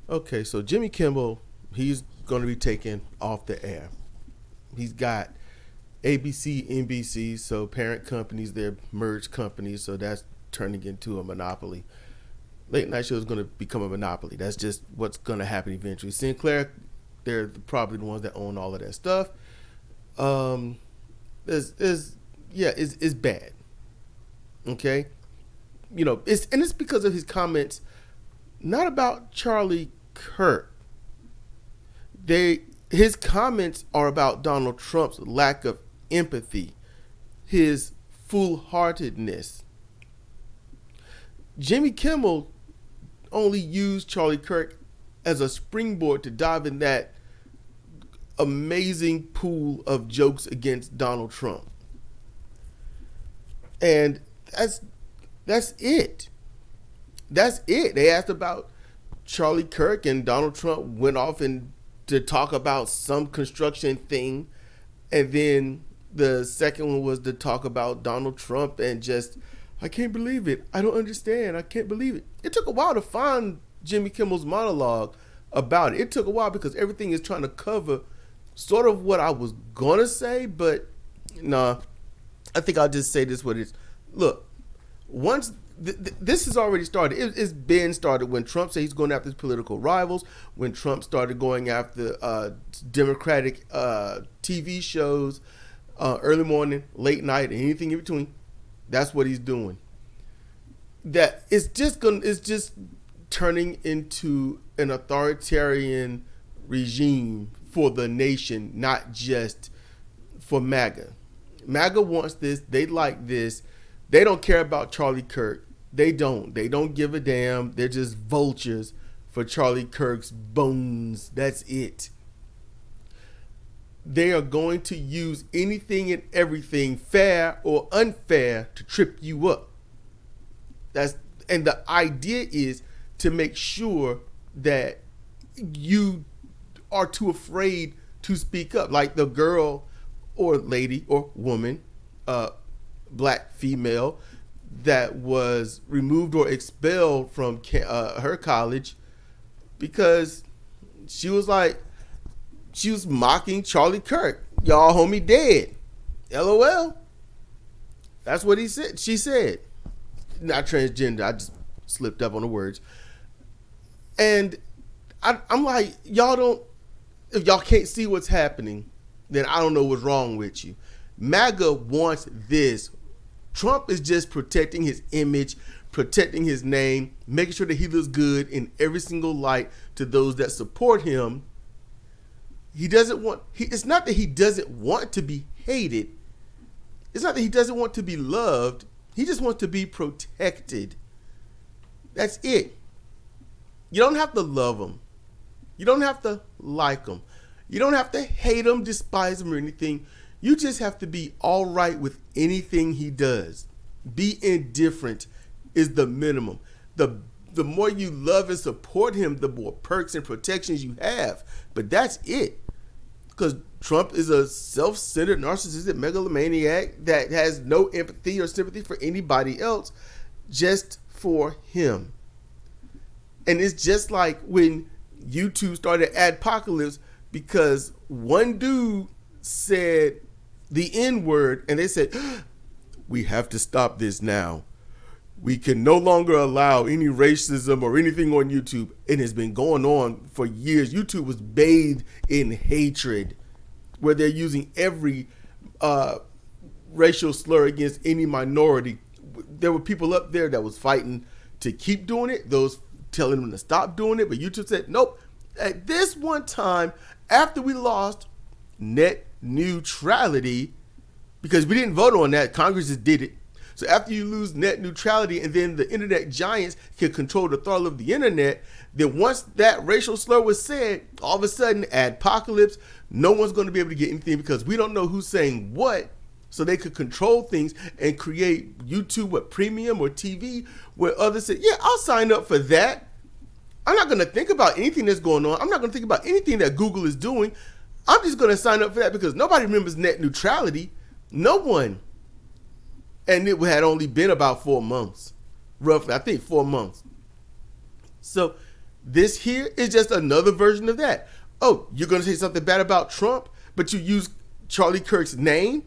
Okay, so Jimmy Kimmel, he's going to be taken off the air. He's got ABC, NBC, so parent companies, they're merged companies, so that's turning into a monopoly. Late night show is going to become a monopoly. That's just what's going to happen eventually. Sinclair, they're probably the ones that own all of that stuff. Um, is yeah, is bad. Okay, it's because of his comments, not about Charlie Kirk. His comments are about Donald Trump's lack of empathy, his foolhardiness. Jimmy Kimmel only used Charlie Kirk as a springboard to dive in that amazing pool of jokes against Donald Trump. And that's it. That's it. They asked about Charlie Kirk, and Donald Trump went off and to talk about some construction thing, and then the second one was to talk about Donald Trump and just, I can't believe it. I don't understand. I can't believe it. It took a while to find Jimmy Kimmel's monologue about it. It took a while because everything is trying to cover sort of what I was gonna say, but nah. I think I'll just say this what it is. Look, once this has already started. It's been started when Trump said he's going after his political rivals. When Trump started going after Democratic TV shows, early morning, late night, and anything in between. That's what he's doing. That it's just turning into an authoritarian regime for the nation, not just for MAGA. MAGA wants this. They like this. They don't care about Charlie Kirk. They don't. They don't give a damn. They're just vultures for Charlie Kirk's bones. That's it. They are going to use anything and everything, fair or unfair, to trip you up. And the idea is to make sure that you are too afraid to speak up. Like the girl or lady or woman, black female, that was removed or expelled from her college because she was mocking Charlie Kirk. Y'all homie dead. LOL. That's what he said. She said. Not transgender. I just slipped up on the words. And I'm like, y'all don't, if y'all can't see what's happening, then I don't know what's wrong with you. MAGA wants this. Trump is just protecting his image, protecting his name, making sure that he looks good in every single light to those that support him. It's not that he doesn't want to be hated. It's not that he doesn't want to be loved. He just wants to be protected. That's it. You don't have to love him. You don't have to like him. You don't have to hate him, despise him, or anything. You just have to be all right with anything he does. Be indifferent is the minimum. The more you love and support him, the more perks and protections you have. But that's it. Because Trump is a self-centered, narcissistic megalomaniac that has no empathy or sympathy for anybody else, just for him. And it's just like when YouTube started Adpocalypse because one dude said the N-word and they said, we have to stop this now. We can no longer allow any racism or anything on YouTube. It has been going on for years. YouTube was bathed in hatred where they're using every racial slur against any minority. There were people up there that was fighting to keep doing it, those telling them to stop doing it, but YouTube said, nope. At this one time, after we lost net neutrality, because we didn't vote on that, Congress just did it. So after you lose net neutrality and then the internet giants can control the throttle of the internet, then once that racial slur was said, all of a sudden, adpocalypse, no one's going to be able to get anything because we don't know who's saying what. So they could control things and create YouTube with premium or TV where others say, yeah, I'll sign up for that. I'm not going to think about anything that's going on. I'm not going to think about anything that Google is doing. I'm just going to sign up for that because nobody remembers net neutrality. No one. And it had only been about 4 months. Roughly, I think 4 months. So This here is just another version of that. Oh, you're going to say something bad about Trump, but you use Charlie Kirk's name?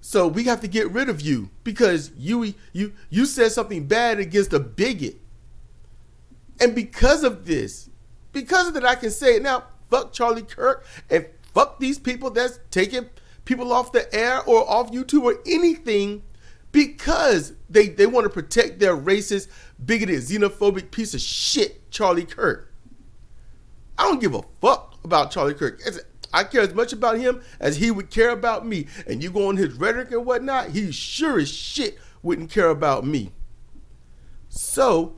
So we have to get rid of you because you said something bad against a bigot. And because of that, I can say it now, fuck Charlie Kirk and fuck these people that's taking people off the air or off YouTube or anything because they want to protect their racist, bigoted, xenophobic piece of shit, Charlie Kirk. I don't give a fuck about Charlie Kirk. I care as much about him as he would care about me. And you go on his rhetoric and whatnot, he sure as shit wouldn't care about me. So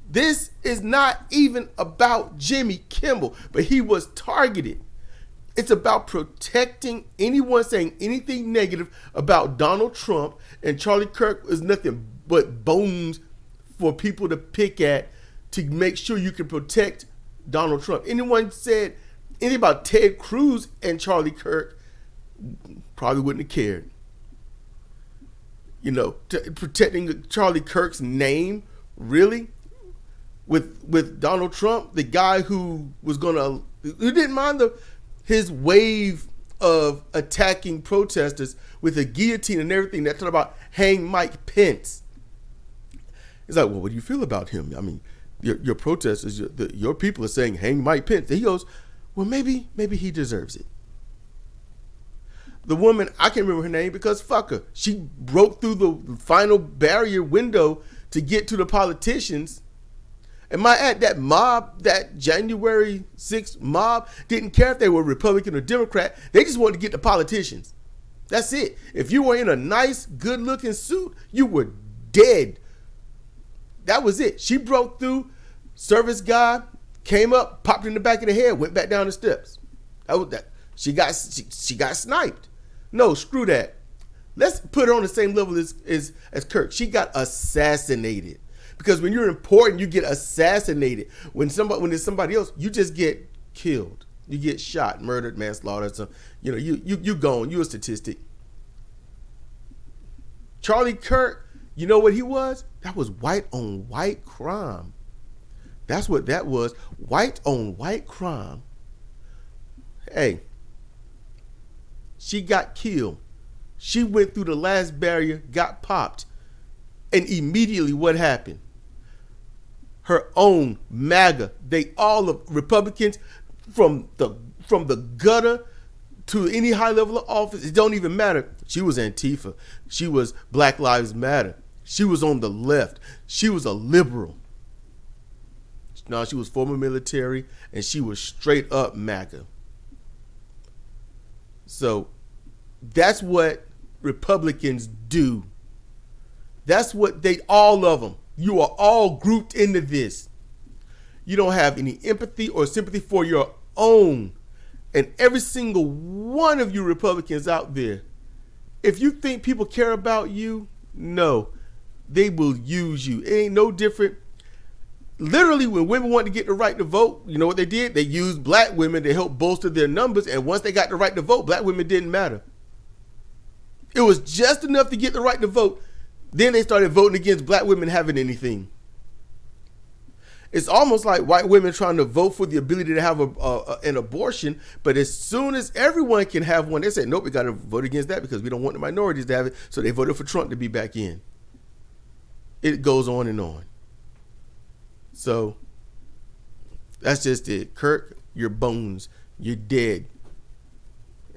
this is not even about Jimmy Kimmel, but he was targeted. It's about protecting anyone saying anything negative about Donald Trump, and Charlie Kirk is nothing but bones for people to pick at to make sure you can protect Donald Trump. Anyone said anything about Ted Cruz and Charlie Kirk, probably wouldn't have cared. You know, protecting Charlie Kirk's name, really? With Donald Trump, the guy who didn't mind his wave of attacking protesters with a guillotine and everything that talked about hang Mike Pence. He's like, well, what do you feel about him? I mean, your protesters, your people are saying hang Mike Pence. And he goes, well, maybe he deserves it. The woman, I can't remember her name because fuck her. She broke through the final barrier window to get to the politicians. And my add, that mob, that January 6th mob, didn't care if they were Republican or Democrat. They just wanted to get the politicians. That's it. If you were in a nice, good-looking suit, you were dead. That was it. She broke through, service guy came up, popped in the back of the head, went back down the steps. That was that. She got sniped. No, screw that. Let's put her on the same level as Kirk. She got assassinated. Because when you're important, you get assassinated. When there's somebody else, you just get killed. You get shot, murdered, manslaughter. So, you know, you gone. You're a statistic. Charlie Kirk, you know what he was? That was white on white crime. That's what that was. White on white crime. Hey, she got killed. She went through the last barrier, got popped. And immediately what happened? Her own MAGA, they all of Republicans from the gutter to any high level of office, it don't even matter. She was Antifa. She was Black Lives Matter. She was on the left. She was a liberal. No, she was former military and she was straight up MAGA. So that's what Republicans do. That's what all of them. You are all grouped into this. You don't have any empathy or sympathy for your own. And every single one of you Republicans out there, if you think people care about you, no, they will use you. It ain't no different. Literally, when women wanted to get the right to vote, you know what they did? They used black women to help bolster their numbers. And once they got the right to vote, black women didn't matter. It was just enough to get the right to vote. Then they started voting against black women having anything. It's almost like white women trying to vote for the ability to have an abortion, but as soon as everyone can have one, they said, nope, we got to vote against that because we don't want the minorities to have it, so they voted for Trump to be back in. It goes on and on. So that's just it. Kirk, your bones, you're dead.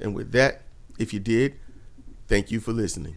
And with that, if you did, thank you for listening.